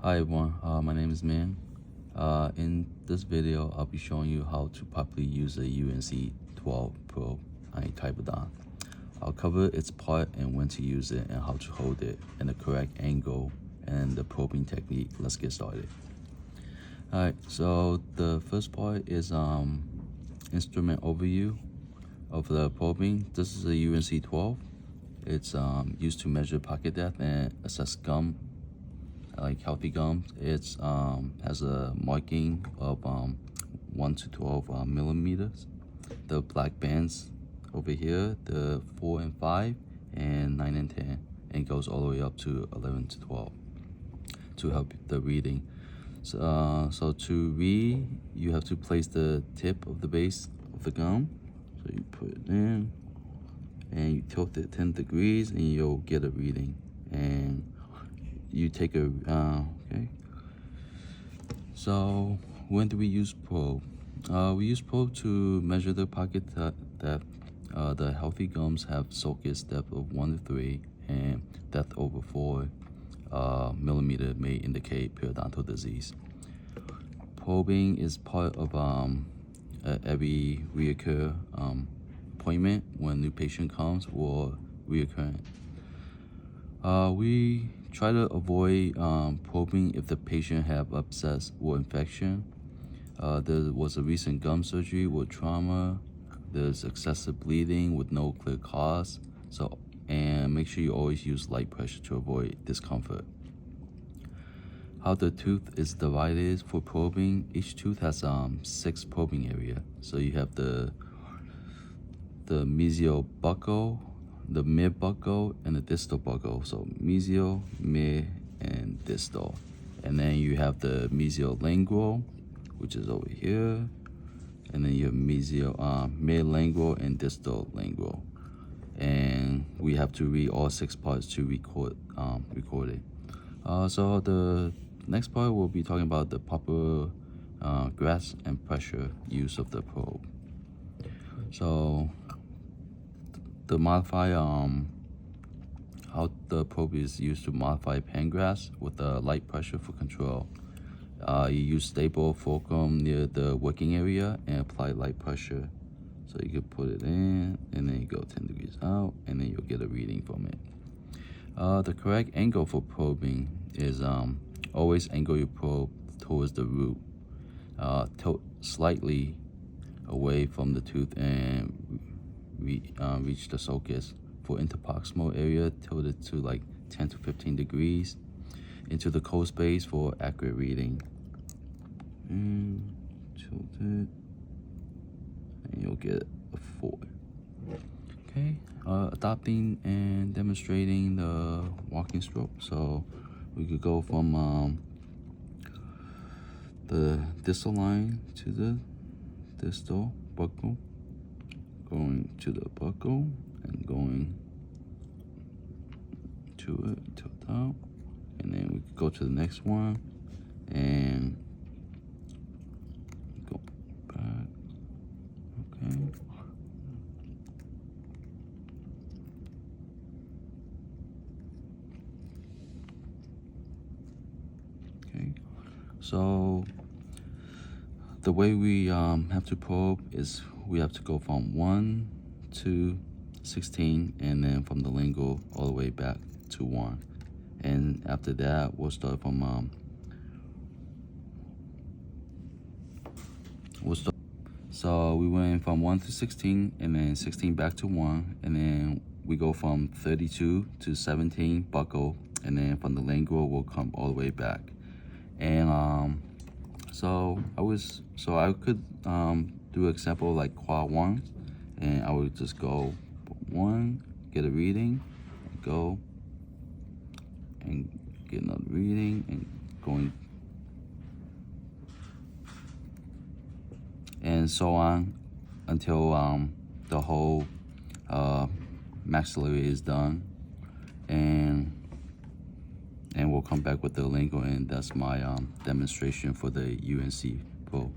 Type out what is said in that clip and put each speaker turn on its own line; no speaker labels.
Hi everyone, my name is Man. In this video, I'll be showing you how to properly use a UNC 12 probe on a Kyberdan. I'll cover its part and when to use it and how to hold it and the correct angle and the probing technique. Let's get started. Alright, so the first part is instrument overview of the probing. This is a UNC 12. It's used to measure pocket depth and assess gum, like healthy gums. It's has a marking of 1 to 12 millimeters. The black bands over here, the 4 and 5 and 9 and 10, and goes all the way up to 11 to 12 to help the reading. So to read, you have to place the tip of the base of the gum. So you put it in and you tilt it 10 degrees and you'll get a reading. And you take a okay. So when do we use probe? We use probe to measure the pocket depth. The healthy gums have sulcus depth of 1 to 3 and depth over 4 millimeter may indicate periodontal disease. Probing is part of every reoccur appointment when a new patient comes or reoccurring. We try to avoid probing if the patient have abscess or infection. There was a recent gum surgery with trauma. There's excessive bleeding with no clear cause. And make sure you always use light pressure to avoid discomfort. How the tooth is divided for probing. Each tooth has 6 probing area. So you have the mesial buccal, the mid buccal, and the distal buccal. So mesial, mid, and distal. And then you have the mesial lingual, which is over here. And then you have mesial, mid lingual, and distal lingual. And we have to read all 6 parts to record it. So the next part we'll be talking about the proper grasp and pressure use of the probe. So the modify how the probe is used to modify pen grasp with a light pressure for control. You use stable fulcrum near the working area and apply light pressure. So you can put it in and then you go 10 degrees out and then you'll get a reading from it. The correct angle for probing is always angle your probe towards the root. Tilt slightly away from the tooth and reach the sulcus. For interproximal area, tilt it to like 10 to 15 degrees into the cold space for accurate reading. And tilt it, and you'll get a 4. Okay, adopting and demonstrating the walking stroke. So we could go from the distal line to the distal buccal, going to the buccal and going to it, tilt out, and then we could go to the next one and go back. Okay. Okay. So the way we have to probe is we have to go from 1 to 16 and then from the lingual all the way back to 1. And after that, we'll start from so we went from 1 to 16 and then 16 back to 1, and then we go from 32 to 17 buccal, and then from the lingual we'll come all the way back. And so I could do an example like quad 1, and I would just go 1, get a reading, go and get another reading, and going, and so on until the whole maxillary is done, and we'll come back with the lingual, and that's my demonstration for the UNC probe.